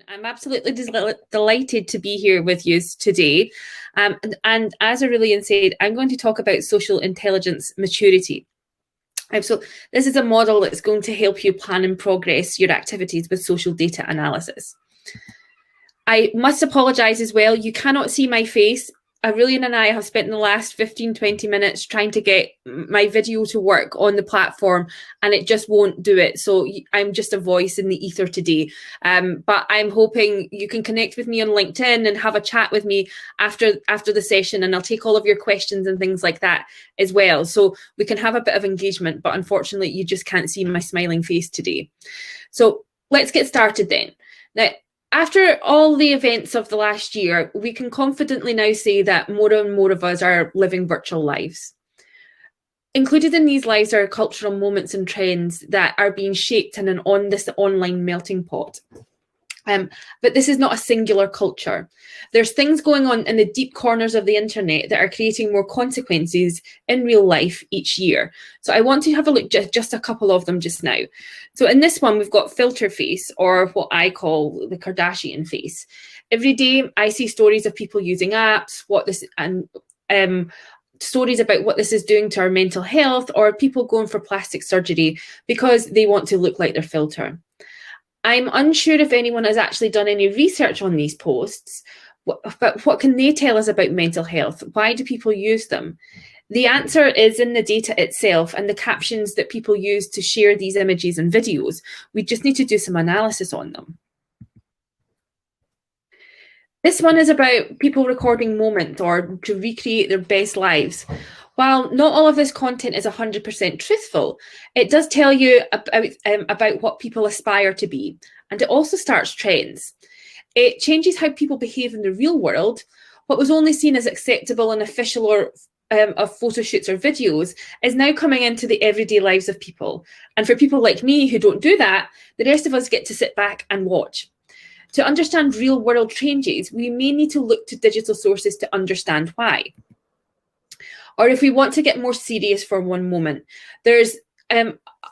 I'm absolutely delighted to be here with you today. And as Aurelian said, I'm going to talk about social intelligence maturity. So this is a model that's going to help you plan and progress your activities with social data analysis. I must apologise as well. You cannot see my face. Aurelian and I have spent the last 15-20 minutes trying to get my video to work on the platform, and it just won't do it. So I'm just a voice in the ether today. But I'm hoping you can connect with me on LinkedIn and have a chat with me after the session, and I'll take all of your questions and things like that as well. So we can have a bit of engagement, but unfortunately you just can't see my smiling face today. So let's get started then. Now, after all the events of the last year, we can confidently now say that more and more of us are living virtual lives. Included in these lives are cultural moments and trends that are being shaped in this online melting pot. But this is not a singular culture. There's things going on in the deep corners of the internet that are creating more consequences in real life each year. So I want to have a look at just a couple of them just now. So in this one, we've got filter face, or what I call the Kardashian face. Every day I see stories of people using apps, stories about what this is doing to our mental health, or people going for plastic surgery because they want to look like their filter. I'm unsure if anyone has actually done any research on these posts, but what can they tell us about mental health? Why do people use them? The answer is in the data itself and the captions that people use to share these images and videos. We just need to do some analysis on them. This one is about people recording moments or to recreate their best lives. While not all of this content is 100% truthful, it does tell you about what people aspire to be, and it also starts trends. It changes how people behave in the real world. What was only seen as acceptable and official or of photo shoots or videos is now coming into the everyday lives of people. And for people like me who don't do that, the rest of us get to sit back and watch. To understand real world changes, we may need to look to digital sources to understand why. Or if we want to get more serious for one moment, there's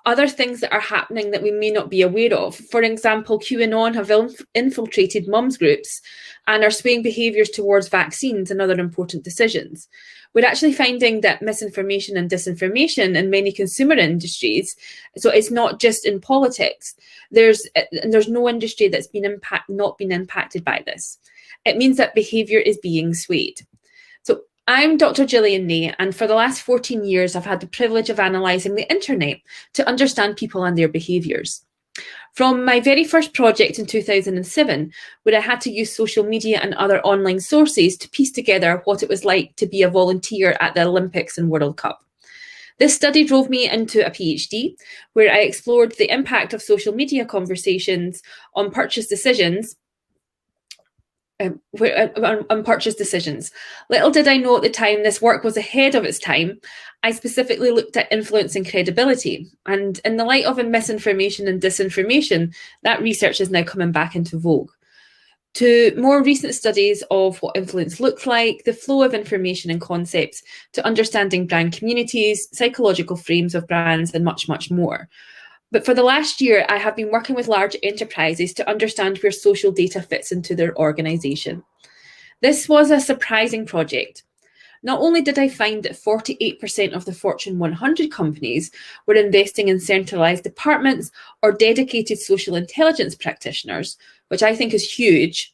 other things that are happening that we may not be aware of. For example, QAnon have infiltrated mums groups and are swaying behaviours towards vaccines and other important decisions. We're actually finding that misinformation and disinformation in many consumer industries, so it's not just in politics, there's no industry that's not been impacted by this. It means that behaviour is being swayed. I'm Dr. Jillian Ney, and for the last 14 years, I've had the privilege of analysing the internet to understand people and their behaviours. From my very first project in 2007, where I had to use social media and other online sources to piece together what it was like to be a volunteer at the Olympics and World Cup. This study drove me into a PhD, where I explored the impact of social media conversations on purchase decisions. Purchase decisions. Little did I know at the time this work was ahead of its time. I specifically looked at influence and credibility, and in the light of misinformation and disinformation, that research is now coming back into vogue. To more recent studies of what influence looks like, the flow of information and concepts, to understanding brand communities, psychological frames of brands, and much, much more. But for the last year, I have been working with large enterprises to understand where social data fits into their organisation. This was a surprising project. Not only did I find that 48% of the Fortune 100 companies were investing in centralised departments or dedicated social intelligence practitioners, which I think is huge,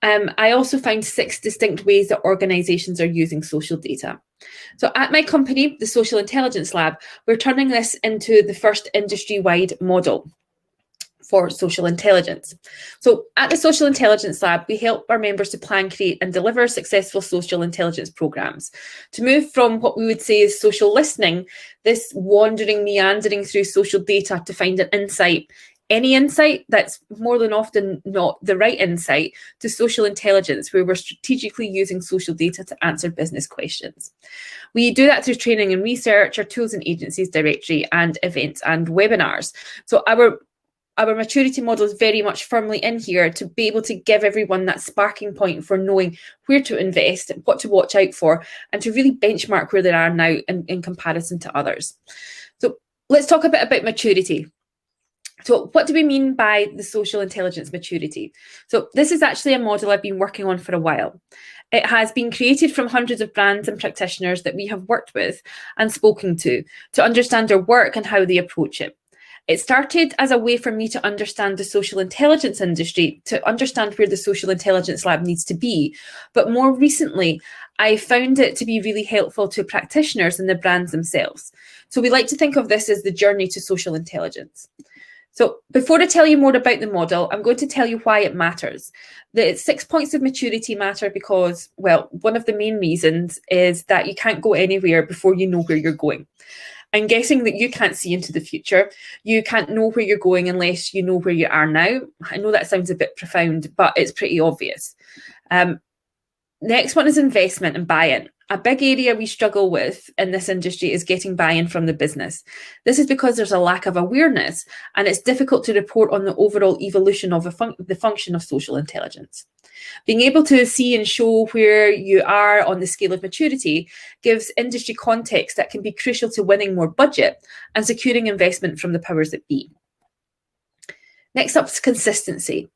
I also found 6 distinct ways that organisations are using social data. So at my company, the Social Intelligence Lab, we're turning this into the first industry-wide model for social intelligence. So at the Social Intelligence Lab, we help our members to plan, create and deliver successful social intelligence programs. To move from what we would say is social listening, this wandering, meandering through social data to find an insight, any insight that's more than often not the right insight, to social intelligence, where we're strategically using social data to answer business questions. We do that through training and research, our tools and agencies directory, and events and webinars. So our maturity model is very much firmly in here to be able to give everyone that sparking point for knowing where to invest, what to watch out for, and to really benchmark where they are now in comparison to others. So let's talk a bit about maturity. So what do we mean by the social intelligence maturity? So this is actually a model I've been working on for a while. It has been created from hundreds of brands and practitioners that we have worked with and spoken to understand their work and how they approach it. It started as a way for me to understand the social intelligence industry, to understand where the social intelligence lab needs to be. But more recently, I found it to be really helpful to practitioners and the brands themselves. So we like to think of this as the journey to social intelligence. So before I tell you more about the model, I'm going to tell you why it matters. The 6 points of maturity matter because, well, one of the main reasons is that you can't go anywhere before you know where you're going. I'm guessing that you can't see into the future. You can't know where you're going unless you know where you are now. I know that sounds a bit profound, but it's pretty obvious. Next one is investment and buy-in. A big area we struggle with in this industry is getting buy-in from the business. This is because there's a lack of awareness and it's difficult to report on the overall evolution of the function of social intelligence. Being able to see and show where you are on the scale of maturity gives industry context that can be crucial to winning more budget and securing investment from the powers that be. Next up is consistency.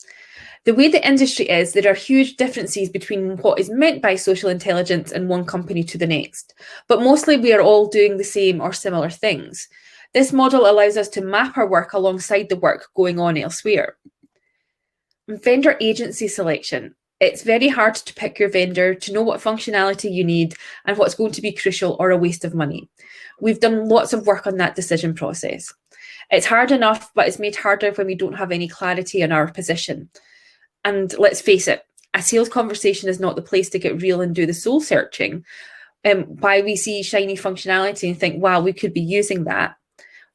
The way the industry is, there are huge differences between what is meant by social intelligence in one company to the next, but mostly we are all doing the same or similar things. This model allows us to map our work alongside the work going on elsewhere. Vendor agency selection. It's very hard to pick your vendor, to know what functionality you need and what's going to be crucial or a waste of money. We've done lots of work on that decision process. It's hard enough, but it's made harder when we don't have any clarity on our position. And let's face it, a sales conversation is not the place to get real and do the soul searching. Why we see shiny functionality and think, wow, we could be using that.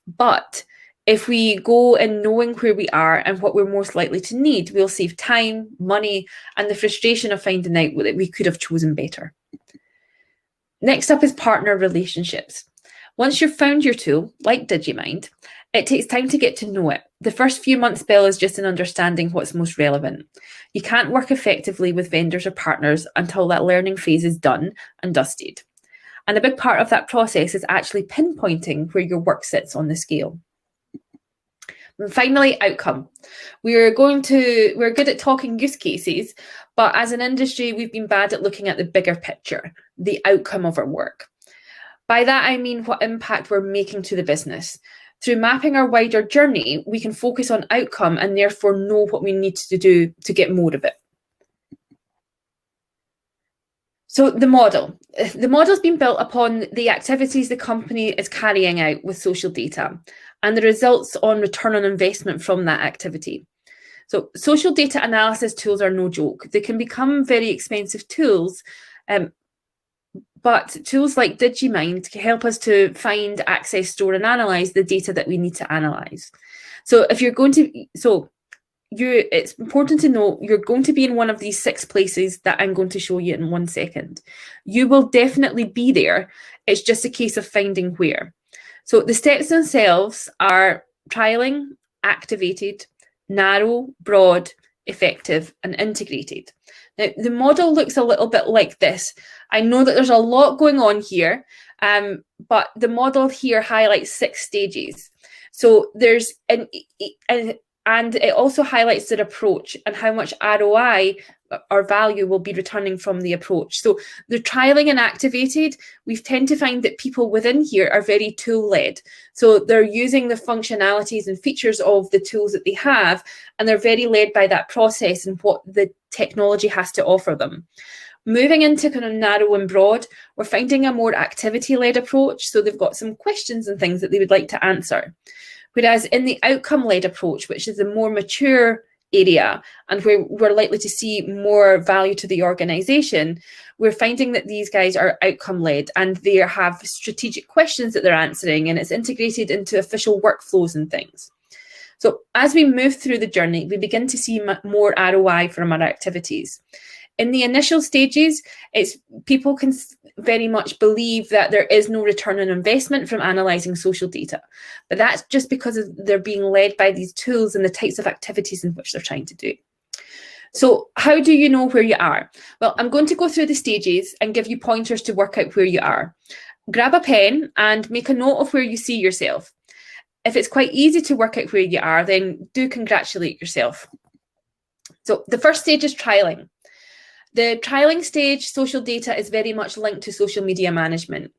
But if we go in knowing where we are and what we're most likely to need, we'll save time, money, and the frustration of finding out that we could have chosen better. Next up is partner relationships. Once you've found your tool, like Digimind, it takes time to get to know it. The first few months spell is just in understanding what's most relevant. You can't work effectively with vendors or partners until that learning phase is done and dusted. And a big part of that process is actually pinpointing where your work sits on the scale. And finally, outcome. We're good at talking use cases, but as an industry, we've been bad at looking at the bigger picture, the outcome of our work. By that, I mean what impact we're making to the business. Through mapping our wider journey, we can focus on outcome and therefore know what we need to do to get more of it. So the model's been built upon the activities the company is carrying out with social data and the results on return on investment from that activity. So social data analysis tools are no joke. They can become very expensive tools, but tools like Digimind can help us to find, access, store, and analyze the data that we need to analyze. So if you're going to, it's important to know you're going to be in one of these 6 places that I'm going to show you in 1 second. You will definitely be there. It's just a case of finding where. So the steps themselves are trialing, activated, narrow, broad, effective, and integrated. Now, the model looks a little bit like this. I know that there's a lot going on here, but the model here highlights 6 stages. So there's and it also highlights their approach and how much ROI or value will be returning from the approach. So the trialing and activated, we tend to find that people within here are very tool-led. So they're using the functionalities and features of the tools that they have, and they're very led by that process and what the technology has to offer them. Moving into kind of narrow and broad, we're finding a more activity-led approach. So they've got some questions and things that they would like to answer. Whereas in the outcome-led approach, which is a more mature area and where we're likely to see more value to the organization, we're finding that these guys are outcome-led and they have strategic questions that they're answering, and it's integrated into official workflows and things. So as we move through the journey, we begin to see more ROI from our activities. In the initial stages, people can very much believe that there is no return on investment from analysing social data. But that's just because they're being led by these tools and the types of activities in which they're trying to do. So how do you know where you are? Well, I'm going to go through the stages and give you pointers to work out where you are. Grab a pen and make a note of where you see yourself. If it's quite easy to work out where you are, then do congratulate yourself. So the first stage is trialing. The trialing stage, social data is very much linked to social media management.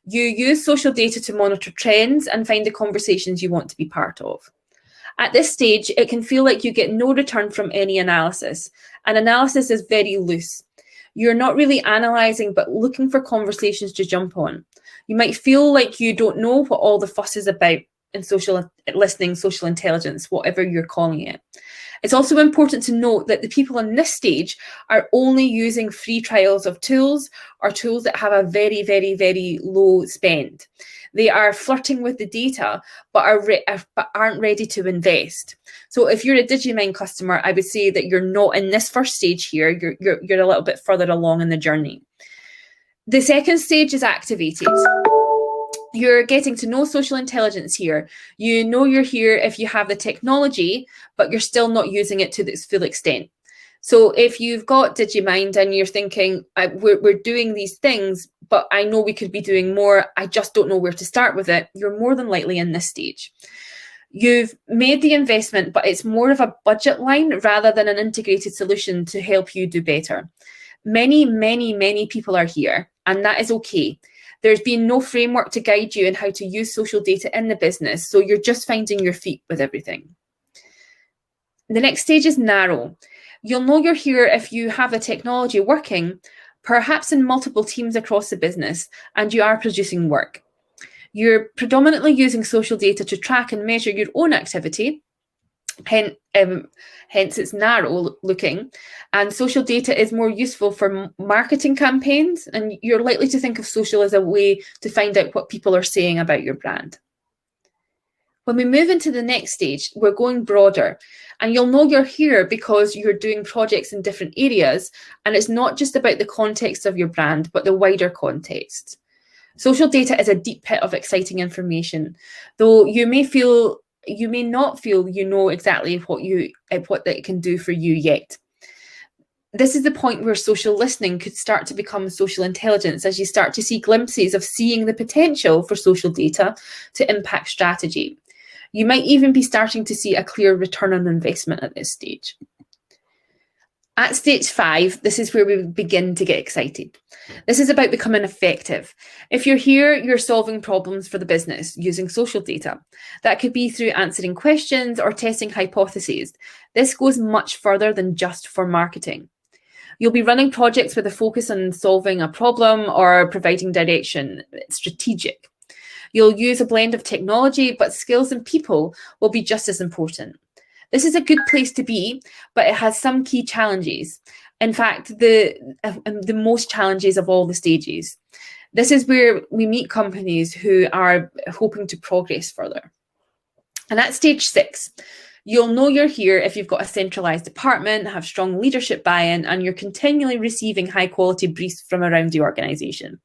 You use social data to monitor trends and find the conversations you want to be part of. At this stage, it can feel like you get no return from any analysis. And analysis is very loose. You're not really analysing, but looking for conversations to jump on. You might feel like you don't know what all the fuss is about in social listening, social intelligence, whatever you're calling it. It's also important to note that the people on this stage are only using free trials of tools or tools that have a very, very, very low spend. They are flirting with the data, but aren't ready to invest. So if you're a Digimind customer, I would say that you're not in this first stage here. You're a little bit further along in the journey. The second stage is activated. You're getting to know social intelligence here. You know you're here if you have the technology, but you're still not using it to its full extent. So if you've got Digimind and you're thinking, we're doing these things, but I know we could be doing more, I just don't know where to start with it, you're more than likely in this stage. You've made the investment, but it's more of a budget line rather than an integrated solution to help you do better. Many, many, many people are here, and that is okay. There's been no framework to guide you in how to use social data in the business, so you're just finding your feet with everything. The next stage is narrow. You'll know you're here if you have the technology working, perhaps in multiple teams across the business, and you are producing work. You're predominantly using social data to track and measure your own activity, hence it's narrow looking, and social data is more useful for marketing campaigns, and you're likely to think of social as a way to find out what people are saying about your brand. When we move into the next stage, we're going broader, and you'll know you're here because you're doing projects in different areas, and it's not just about the context of your brand, but the wider context. Social data is a deep pit of exciting information, though you may not feel you know exactly what it can do for you yet. This is the point where social listening could start to become social intelligence, as you start to see glimpses of seeing the potential for social data to impact strategy. You might even be starting to see a clear return on investment at this stage. At stage 5, this is where we begin to get excited. This is about becoming effective. If you're here, you're solving problems for the business using social data. That could be through answering questions or testing hypotheses. This goes much further than just for marketing. You'll be running projects with a focus on solving a problem or providing direction. It's strategic. You'll use a blend of technology, but skills and people will be just as important. This is a good place to be, but it has some key challenges. In fact, the most challenges of all the stages. This is where we meet companies who are hoping to progress further. And at stage 6, you'll know you're here if you've got a centralized department, have strong leadership buy-in, and you're continually receiving high-quality briefs from around the organization.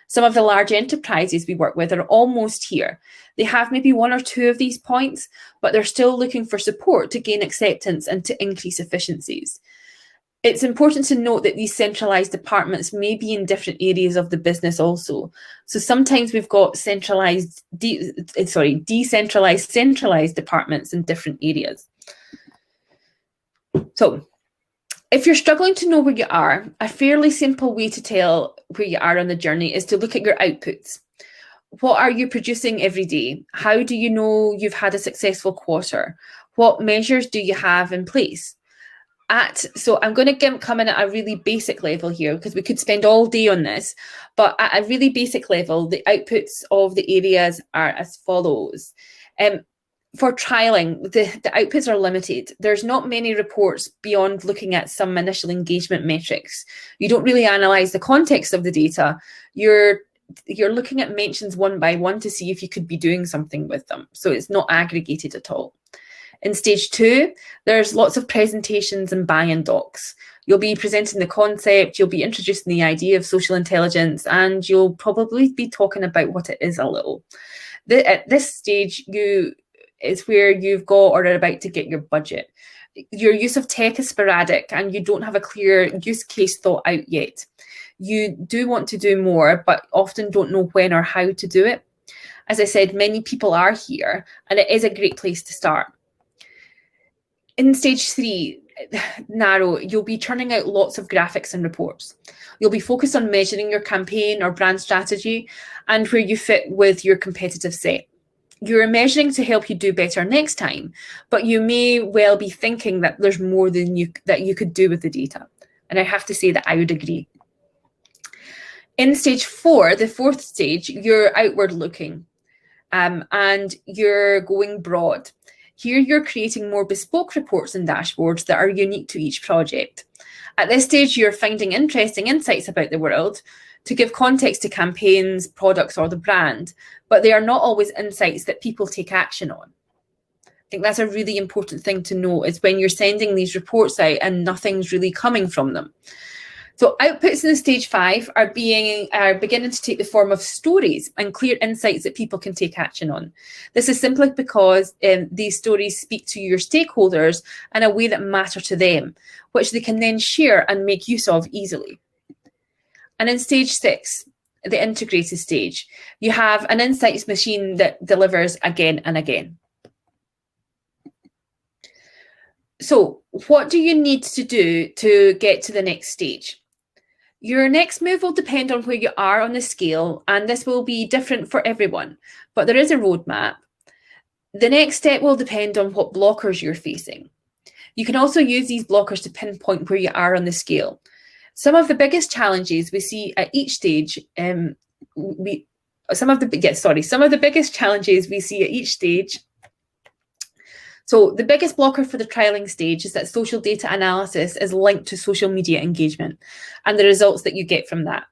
Some of the large enterprises we work with are almost here. They have maybe 1 or 2 of these points, but they're still looking for support to gain acceptance and to increase efficiencies. It's important to note that these centralized departments may be in different areas of the business also. So sometimes we've got decentralized, centralized departments in different areas. So if you're struggling to know where you are, a fairly simple way to tell where you are on the journey is to look at your outputs. What are you producing every day? How do you know you've had a successful quarter? What measures do you have in place? So I'm going to come in at a really basic level here, because we could spend all day on this, but at a really basic level, the outputs of the areas are as follows. For trialing, the outputs are limited. There's not many reports beyond looking at some initial engagement metrics. You don't really analyze the context of the data. You're looking at mentions one by one to see if you could be doing something with them. So it's not aggregated at all. In stage 2, there's lots of presentations and buy-in docs. You'll be presenting the concept, you'll be introducing the idea of social intelligence, and you'll probably be talking about what it is a little. At this stage, it's where you've got or are about to get your budget. Your use of tech is sporadic and you don't have a clear use case thought out yet. You do want to do more, but often don't know when or how to do it. As I said, many people are here, and it is a great place to start. In stage 3, narrow, you'll be turning out lots of graphics and reports. You'll be focused on measuring your campaign or brand strategy and where you fit with your competitive set. You're measuring to help you do better next time, but you may well be thinking that there's more than that you could do with the data. And I have to say that I would agree. In stage 4, the 4th stage, you're outward looking and you're going broad. Here you're creating more bespoke reports and dashboards that are unique to each project. At this stage, you're finding interesting insights about the world to give context to campaigns, products, or the brand, but they are not always insights that people take action on. I think that's a really important thing to know, is when you're sending these reports out and nothing's really coming from them. So outputs in stage 5 are beginning to take the form of stories and clear insights that people can take action on. This is simply because these stories speak to your stakeholders in a way that matter to them, which they can then share and make use of easily. And in stage 6, the integrated stage, you have an insights machine that delivers again and again. So what do you need to do to get to the next stage? Your next move will depend on where you are on the scale, and this will be different for everyone, but there is a roadmap. The next step will depend on what blockers you're facing. You can also use these blockers to pinpoint where you are on the scale. Some of the biggest challenges we see at each stage, some of the biggest challenges we see at each stage. So the biggest blocker for the trialing stage is that social data analysis is linked to social media engagement and the results that you get from that.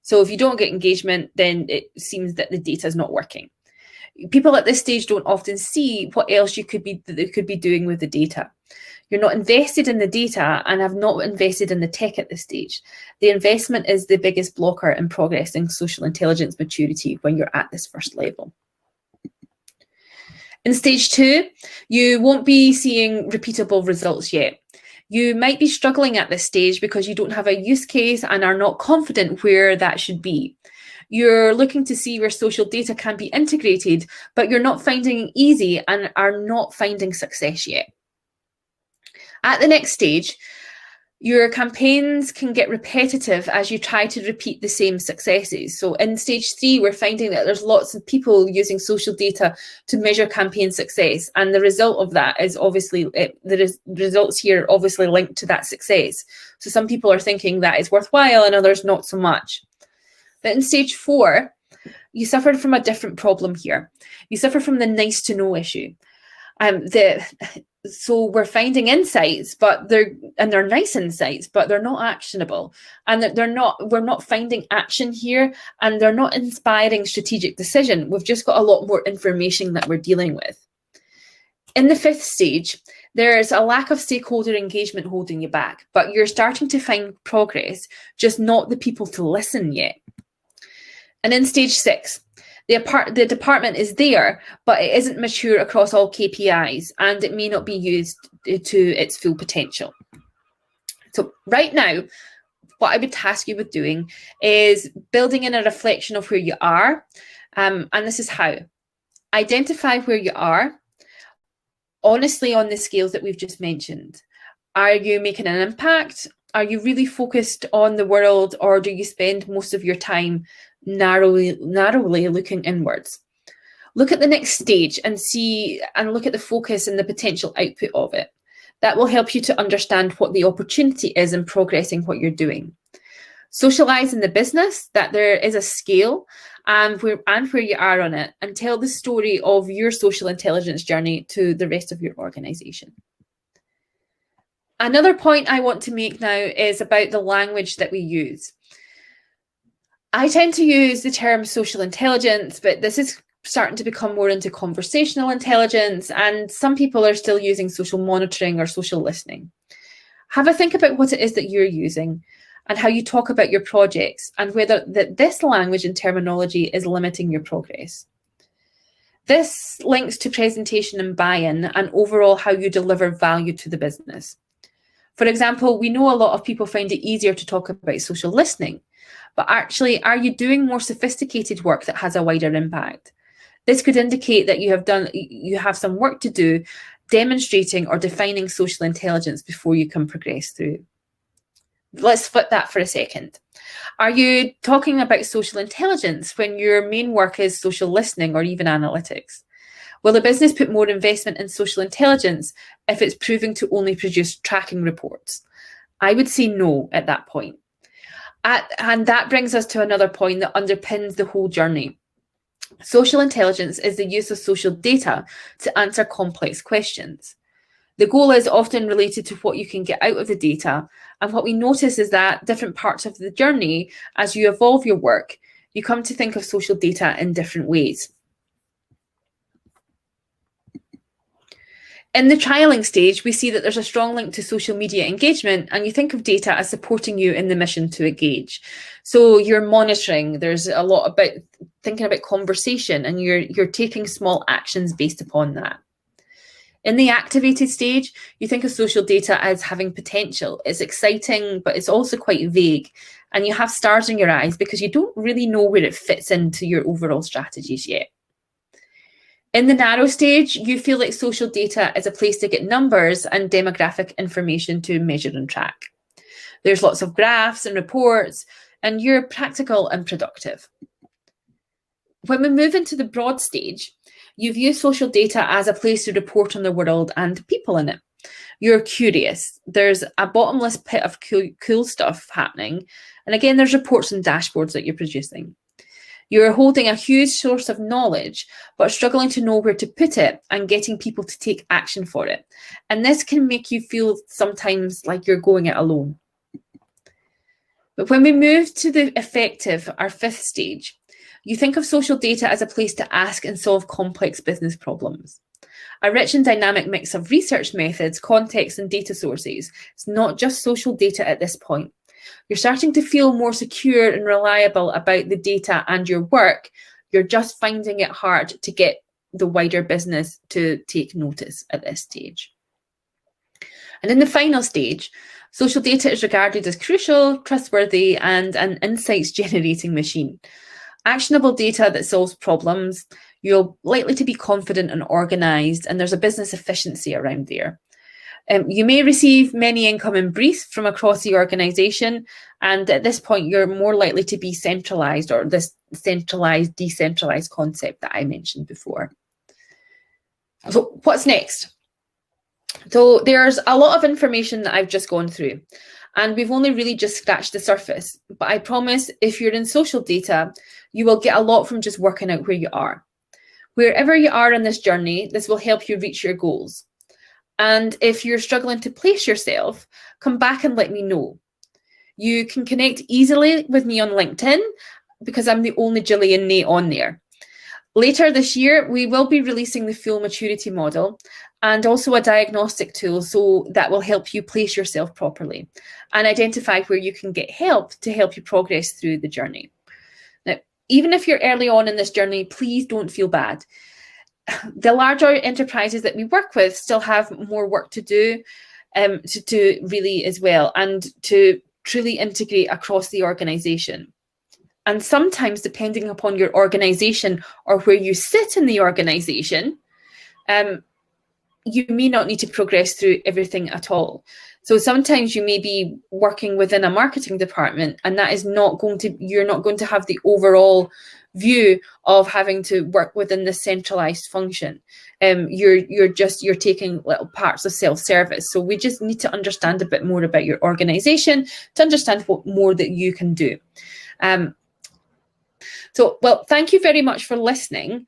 So if you don't get engagement, then it seems that the data is not working. People at this stage don't often see what else they could be doing with the data. You're not invested in the data and have not invested in the tech at this stage. The investment is the biggest blocker in progressing social intelligence maturity when you're at this first level. In stage 2, you won't be seeing repeatable results yet. You might be struggling at this stage because you don't have a use case and are not confident where that should be. You're looking to see where social data can be integrated, but you're not finding it easy and are not finding success yet. At the next stage, your campaigns can get repetitive as you try to repeat the same successes. So in stage 3, we're finding that there's lots of people using social data to measure campaign success. And the result of that is obviously, the results here are obviously linked to that success. So some people are thinking that it's worthwhile and others not so much. But in stage 4, you suffered from a different problem here. You suffer from the nice to know issue. So we're finding insights, but they're nice insights, but they're not actionable, and we're not finding action here, and they're not inspiring strategic decision. We've just got a lot more information that we're dealing with. In the 5th stage, there's a lack of stakeholder engagement holding you back, but you're starting to find progress, just not the people to listen yet. And in stage 6, the department is there, but it isn't mature across all KPIs, and it may not be used to its full potential. So right now, what I would task you with doing is building in a reflection of where you are, and this is how. Identify where you are, honestly, on the scales that we've just mentioned. Are you making an impact? Are you really focused on the world, or do you spend most of your time narrowly looking inwards? Look at the next stage and look at the focus and the potential output of it. That will help you to understand what the opportunity is in progressing what you're doing. Socialize in the business that there is a scale and where you are on it, and tell the story of your social intelligence journey to the rest of your organization. Another point I want to make now is about the language that we use. I tend to use the term social intelligence, but this is starting to become more into conversational intelligence, and some people are still using social monitoring or social listening. Have a think about what it is that you're using and how you talk about your projects, and whether this language and terminology is limiting your progress. This links to presentation and buy-in and overall how you deliver value to the business. For example, we know a lot of people find it easier to talk about social listening, but actually, are you doing more sophisticated work that has a wider impact? This could indicate that you have some work to do demonstrating or defining social intelligence before you can progress through. Let's flip that for a second. Are you talking about social intelligence when your main work is social listening or even analytics? Will the business put more investment in social intelligence if it's proving to only produce tracking reports? I would say no at that point. And that brings us to another point that underpins the whole journey. Social intelligence is the use of social data to answer complex questions. The goal is often related to what you can get out of the data. And what we notice is that different parts of the journey, as you evolve your work, you come to think of social data in different ways. In the trialing stage, we see that there's a strong link to social media engagement, and you think of data as supporting you in the mission to engage. So you're monitoring, there's a lot about thinking about conversation, and you're taking small actions based upon that. In the activated stage, you think of social data as having potential. It's exciting, but it's also quite vague. And you have stars in your eyes because you don't really know where it fits into your overall strategies yet. In the narrow stage, you feel like social data is a place to get numbers and demographic information to measure and track. There's lots of graphs and reports, and you're practical and productive. When we move into the broad stage, you view social data as a place to report on the world and people in it. You're curious. There's a bottomless pit of cool stuff happening. And again, there's reports and dashboards that you're producing. You're holding a huge source of knowledge, but struggling to know where to put it and getting people to take action for it. And this can make you feel sometimes like you're going it alone. But when we move to the effective, our fifth stage, you think of social data as a place to ask and solve complex business problems. A rich and dynamic mix of research methods, context, and data sources. It's not just social data at this point. You're starting to feel more secure and reliable about the data and your work. You're just finding it hard to get the wider business to take notice at this stage. And in the final stage, social data is regarded as crucial, trustworthy, and an insights generating machine. Actionable data that solves problems, you're likely to be confident and organized, and there's a business efficiency around there. You may receive many incoming briefs from across the organization, and at this point, you're more likely to be centralized, or this centralized, decentralized concept that I mentioned before. So what's next? So there's a lot of information that I've just gone through, and we've only really just scratched the surface. But I promise if you're in social data, you will get a lot from just working out where you are. Wherever you are in this journey, this will help you reach your goals. And if you're struggling to place yourself, come back and let me know. You can connect easily with me on LinkedIn because I'm the only Jillian Ney on there. Later this year, we will be releasing the full maturity model and also a diagnostic tool so that will help you place yourself properly and identify where you can get help to help you progress through the journey. Now, even if you're early on in this journey, please don't feel bad. The larger enterprises that we work with still have more work to do to really as well, and to truly integrate across the organization. And sometimes, depending upon your organization or where you sit in the organization, you may not need to progress through everything at all. So sometimes you may be working within a marketing department, and that is not going to, you're not going to have the overall view of having to work within the centralized function. You're taking little parts of self-service. So we just need to understand a bit more about your organization to understand what more that you can do. So, well, thank you very much for listening.